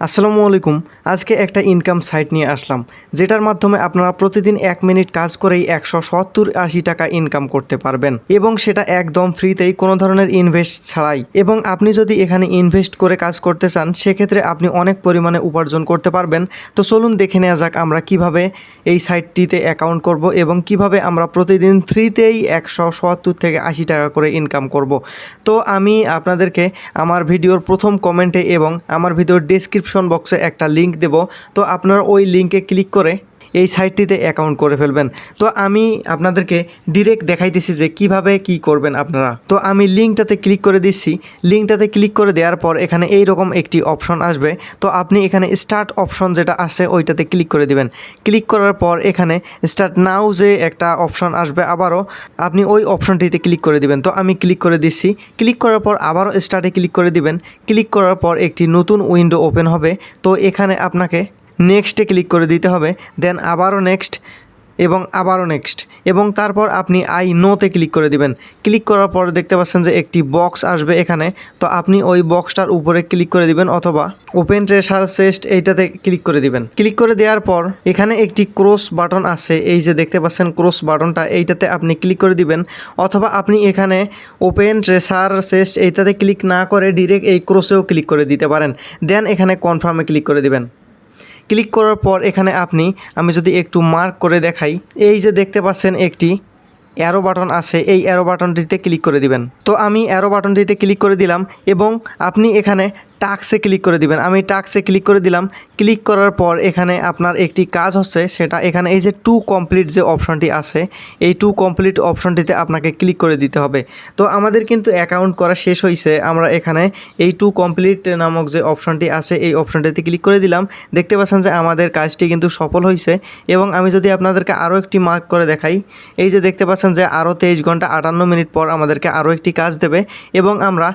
আসসালামু আলাইকুম। আজকে একটা ইনকাম সাইট নিয়ে আসলাম, যেটার মাধ্যমে আপনারা প্রতিদিন 1 মিনিট কাজ করেই 170-80 টাকা ইনকাম করতে পারবেন এবং সেটা একদম ফ্রিতেই, কোনো ধরনের ইনভেস্ট ছাড়াই। এবং আপনি যদি এখানে ইনভেস্ট করে কাজ করতে চান, সেক্ষেত্রে আপনি অনেক পরিমাণে উপার্জন করতে পারবেন। তো চলুন দেখে নেওয়া যাক আমরা কিভাবে এই সাইটটিতে অ্যাকাউন্ট করব এবং কিভাবে আমরা প্রতিদিন ফ্রিতেই 170 থেকে 80 টাকা করে ইনকাম করব। তো আমি আপনাদেরকে আমার ভিডিওর প্রথম কমেন্টে এবং আমার ভিডিওর ডেসক্রিপশন বক্সে একটা লিঙ্ক দেব। তো আপনারা ওই লিঙ্কে ক্লিক করে এই সাইটটিতে অ্যাকাউন্ট করে ফেলবেন। তো আমি আপনাদেরকে ডিরেক্ট দেখাইতেছি যে কিভাবে কি করবেন আপনারা। তো আমি লিঙ্কটাতে ক্লিক করে দিচ্ছি। লিঙ্কটাতে ক্লিক করে দেওয়ার পর এখানে এই রকম একটি অপশন আসবে। তো আপনি এখানে স্টার্ট অপশন যেটা আছে ওইটাতে ক্লিক করে দিবেন। ক্লিক করার পর এখানে স্টার্ট নাও যে একটা অপশন আসবে, আবারও আপনি ওই অপশনটিতে ক্লিক করে দিবেন। তো আমি ক্লিক করে দিচ্ছি। ক্লিক করার পর আবারও স্টার্টে ক্লিক করে দিবেন। ক্লিক করার পর একটি নতুন উইন্ডো ওপেন হবে। তো এখানে আপনাকে নেক্সটে ক্লিক করে দিতে হবে, দেন আবারও নেক্সট এবং আবারও নেক্সট, এবং তারপর আপনি আই নোতে ক্লিক করে দিবেন। ক্লিক করার পর দেখতে পাচ্ছেন যে একটি বক্স আসবে এখানে। তো আপনি ওই বক্সটার উপরে ক্লিক করে দিবেন অথবা ওপেন ট্রেজার চেস্ট এইটাতে ক্লিক করে দিবেন। ক্লিক করে দেওয়ার পর এখানে একটি ক্রস বাটন আছে, এই যে দেখতে পাচ্ছেন ক্রস বাটনটা, এইটাতে আপনি ক্লিক করে দিবেন। অথবা আপনি এখানে ওপেন ট্রেজার চেস্ট এইটাতে ক্লিক না করে ডিরেক্ট এই ক্রসেও ক্লিক করে দিতে পারেন। দেন এখানে কনফার্মে ক্লিক করে দিবেন। ক্লিক করার পর এখানে আমি যদি একটু মার্ক করে দেখাই, এই যে দেখতে পাচ্ছেন একটি অ্যারো বাটন আছে, এই অ্যারো বাটনটিতে ক্লিক করে দিবেন। তো আমি অ্যারো বাটনটিতে ক্লিক করে দিলাম এবং আপনি এখানে টাস্কে ক্লিক করে দিবেন। আমি টাস্কে ক্লিক করে দিলাম। ক্লিক করার পর এখানে আপনার একটি কাজ হচ্ছে, সেটা এখানে এই যে টু কমপ্লিট যে অপশনটি আছে, এই টু কমপ্লিট অপশনটিতে আপনাকে ক্লিক করে দিতে হবে। তো আমাদের কিন্তু অ্যাকাউন্ট করা শেষ হয়েছে। আমরা এখানে এই টু কমপ্লিট নামক যে অপশনটি আছে এই অপশনটিতে ক্লিক করে দিলাম। দেখতে পাচ্ছেন যে আমাদের কাজটি কিন্তু সফল হয়েছে। এবং আমি যদি আপনাদেরকে আরও একটি মার্ক করে দেখাই, এই যে দেখতে পাচ্ছেন যে আরও 23 ঘন্টা 58 মিনিট পর আমাদেরকে আরও একটি কাজ দেবে এবং আমরা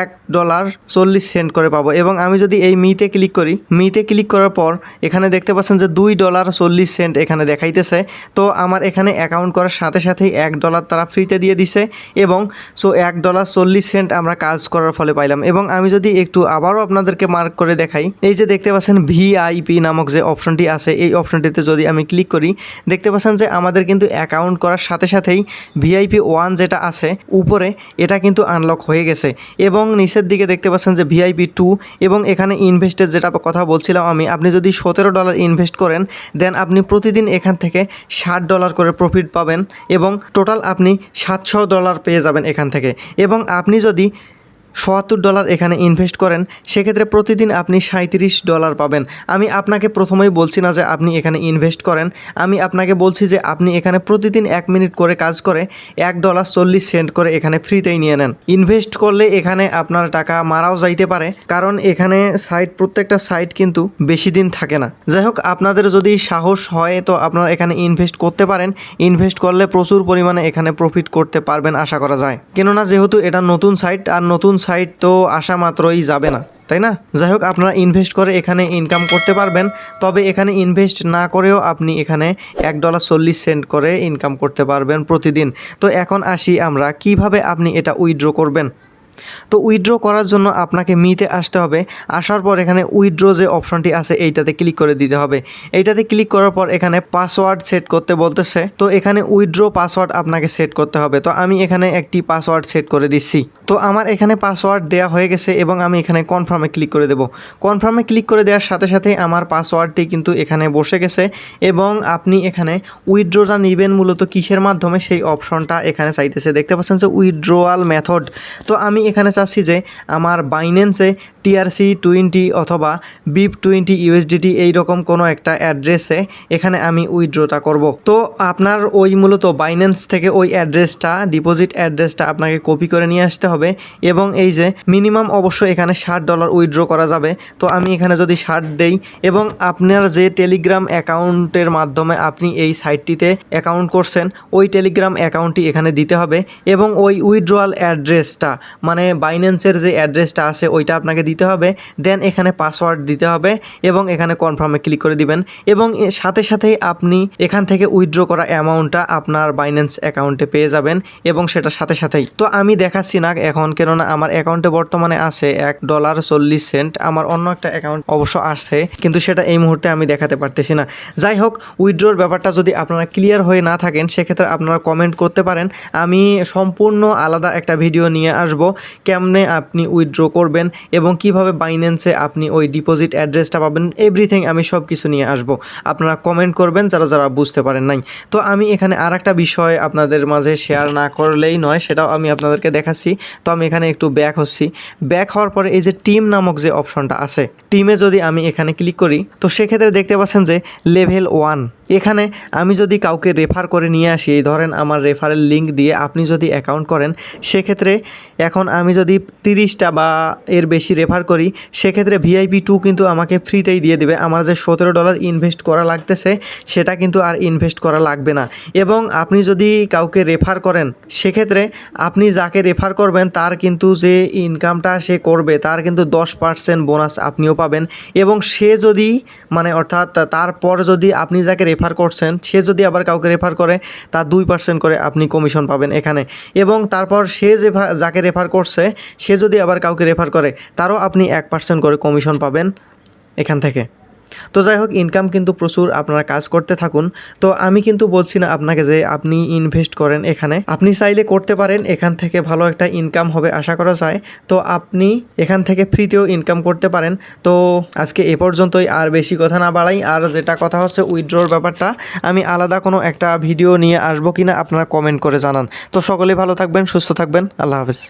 $1.40 করে পাবো। এবং আমি যদি এই মিতে ক্লিক করি, মিতে ক্লিক করার পর এখানে দেখতে পাচ্ছেন যে $2.40 এখানে দেখাইতেছে। তো আমার এখানে অ্যাকাউন্ট করার সাথে সাথেই $1 তারা ফ্রিতে দিয়ে দিছে এবং $1.40 আমরা কাজ করার ফলে পাইলাম। এবং আমি যদি একটু আবারও আপনাদেরকে মার্ক করে দেখাই, এই যে দেখতে পাচ্ছেন ভিআইপি নামক যে অপশনটি আছে, এই অপশনটিতে যদি আমি ক্লিক করি, দেখতে পাচ্ছেন যে আমাদের কিন্তু অ্যাকাউন্ট করার সাথে সাথেই ভিআইপি 1 যেটা আছে উপরে, এটা কিন্তু আনলক হয়ে গেছে। এবং নিচের দিকে দেখতে পাচ্ছেন যে ভিআইপি 2, এবং এখানে ইনভেস্টের যেটা কথা বলছিলাম আপনি যদি $17 ইনভেস্ট করেন, দেন আপনি প্রতিদিন এখান থেকে $60 করে প্রফিট পাবেন এবং টোটাল আপনি $700 পেয়ে যাবেন এখান থেকে। এবং আপনি যদি $70 এখানে ইনভেস্ট করেন, সেক্ষেত্রে প্রতিদিন আপনি $37 পাবেন। আমি আপনাকে প্রথমেই বলছি না যে আপনি এখানে ইনভেস্ট করেন, আমি আপনাকে বলছি যে আপনি এখানে প্রতিদিন 1 মিনিট করে কাজ করে $1.40 করে এখানে ফ্রিতেই নিয়ে নেন। ইনভেস্ট করলে এখানে আপনার টাকা মারাও যাইতে পারে, কারণ এখানে প্রত্যেকটা সাইট কিন্তু বেশি দিন থাকে না। যাই হোক, আপনাদের যদি সাহস হয় তো আপনারা এখানে ইনভেস্ট করতে পারেন। ইনভেস্ট করলে প্রচুর পরিমাণে এখানে প্রফিট করতে পারবেন আশা করা যায়, কেননা যেহেতু এটা নতুন সাইট, আর নতুন সাইট তো আসা মাত্রই যাবে না, তাই না? যাই হোক, আপনারা ইনভেস্ট করে এখানে ইনকাম করতে পারবেন। তবে এখানে ইনভেস্ট না করেও আপনি এখানে $1.40 করে ইনকাম করতে পারবেন প্রতিদিন। তো এখন আসি আমরা কিভাবে আপনি এটা উইথড্র করবেন। তো উইথড্র করার জন্য আপনাকে মিতে আসতে হবে। আসার পর এখানে উইথড্র যে অপশনটি আছে এইটাতে ক্লিক করে দিতে হবে। এইটাতে ক্লিক করার পর এখানে পাসওয়ার্ড সেট করতে বলতেছে। তো এখানে উইথড্র পাসওয়ার্ড আপনাকে সেট করতে হবে। তো আমি এখানে একটি পাসওয়ার্ড সেট করে দিচ্ছি। তো আমার এখানে পাসওয়ার্ড দেওয়া হয়ে গেছে এবং আমি এখানে কনফার্মে ক্লিক করে দেব। কনফার্মে ক্লিক করে দেওয়ার সাথে সাথেই আমার পাসওয়ার্ডটি কিন্তু এখানে বসে গেছে। এবং আপনি এখানে উইথড্রটা নেবেন মূলত কিসের মাধ্যমে, সেই অপশনটা এখানে চাইতেছে। দেখতে পাচ্ছেন যে উইথড্রোয়াল মেথড। তো আমি এখানে চাচ্ছি যে আমার বাইন্যান্সে TRC20 অথবা BIP20 USDT এইরকম কোনো একটা অ্যাড্রেসে এখানে আমি উইথড্রটা করব। তো আপনার ওই মূলত বাইন্যান্স থেকে ওই অ্যাড্রেসটা, ডিপোজিট অ্যাড্রেসটা আপনাকে কপি করে নিয়ে আসতে হবে। এবং এই যে মিনিমাম অবশ্যই এখানে $60 উইথড্র করা যাবে। তো আমি এখানে যদি 60 দেই, এবং আপনার যে টেলিগ্রাম অ্যাকাউন্টের মাধ্যমে আপনি এই সাইটটিতে অ্যাকাউন্ট করছেন, ওই টেলিগ্রাম অ্যাকাউন্টটি এখানে দিতে হবে। এবং ওই উইথড্রয়াল অ্যাড্রেসটা, মানে মানে বাইন্যান্সের যে অ্যাড্রেসটা আছে ওইটা আপনাকে দিতে হবে, দেন এখানে পাসওয়ার্ড দিতে হবে এবং এখানে কনফার্মে ক্লিক করে দিবেন এবং এর সাথে সাথেই আপনি এখান থেকে উইথড্র করা অ্যামাউন্টটা আপনার বাইন্যান্স অ্যাকাউন্টে পেয়ে যাবেন এবং সেটা সাথে সাথেই। তো আমি দেখাচ্ছি না এখন, কেননা আমার অ্যাকাউন্টে বর্তমানে আছে $1.40। আমার অন্য একটা অ্যাকাউন্ট অবশ্য আসছে, কিন্তু সেটা এই মুহূর্তে আমি দেখাতে পারতেছি না। যাই হোক, উইথড্রোর ব্যাপারটা যদি আপনারা ক্লিয়ার হয়ে না থাকেন সেক্ষেত্রে আপনারা কমেন্ট করতে পারেন, আমি সম্পূর্ণ আলাদা একটা ভিডিও নিয়ে আসব কেমনে আপনি উইথড্র করবেন এবং কিভাবে বাইন্যান্সে আপনি ওই ডিপোজিট অ্যাড্রেসটা পাবেন, এভরিথিং আমি সব কিছু নিয়ে আসব। আপনারা কমেন্ট করবেন যারা যারা বুঝতে পারেন নাই। তো আমি এখানে আর একটা বিষয় আপনাদের মাঝে শেয়ার না করলেই নয়, সেটাও আমি আপনাদেরকে দেখাচ্ছি। তো আমি এখানে একটু ব্যাক হচ্ছি। ব্যাক হওয়ার পরে এই যে টিম নামক যে অপশনটা আছে, টিমে যদি আমি এখানে ক্লিক করি তো সেক্ষেত্রে দেখতে পাচ্ছেন যে লেভেল 1, এখানে আমি যদি কাউকে রেফার করে নিয়ে আসি, এই ধরেন আমার রেফারেল লিঙ্ক দিয়ে আপনি যদি অ্যাকাউন্ট করেন, সেক্ষেত্রে এখন আমি যদি 30টা বা এর বেশি রেফার করি সেক্ষেত্রে VIP2 কিন্তু আমাকে ফ্রিতেই দিয়ে দেবে। আমার যে $17 ইনভেস্ট করা লাগতেছে সেটা কিন্তু আর ইনভেস্ট করা লাগবে না। এবং আপনি যদি কাউকে রেফার করেন সেক্ষেত্রে আপনি যাকে রেফার করবেন তার কিন্তু যে ইনকামটা সে করবে তার কিন্তু 10% বোনাস আপনিও পাবেন। এবং সে যদি মানে অর্থাৎ তারপর যদি আপনি যাকে রেফার করছেন সে যদি আবার কাউকে রেফার করে তার 2% করে আপনি কমিশন পাবেন এখানে। এবং তারপর সে যে যাকে রেফার করছে সে যদি আবার কাউকে রেফার করে তারও আপনি 1% করে কমিশন পাবেন এখান থেকে। তো যাই হোক, ইনকাম কিন্তু প্রচুর, আপনারা কাজ করতে থাকুন। তো আমি কিন্তু বলছি না আপনাকে যে আপনি ইনভেস্ট করেন, এখানে আপনি চাইলে করতে পারেন, এখান থেকে ভালো একটা ইনকাম হবে আশা করা যায়। তো আপনি এখান থেকে ফ্রিতেও ইনকাম করতে পারেন। তো আজকে এ পর্যন্তই, আর বেশি কথা না বাড়াই। আর যেটা কথা হচ্ছে উইথড্রোর ব্যাপারটা আমি আলাদা কোনো একটা ভিডিও নিয়ে আসবো কিনা আপনারা কমেন্ট করে জানান। তো সকলেই ভালো থাকবেন, সুস্থ থাকবেন, আল্লাহ হাফেজ।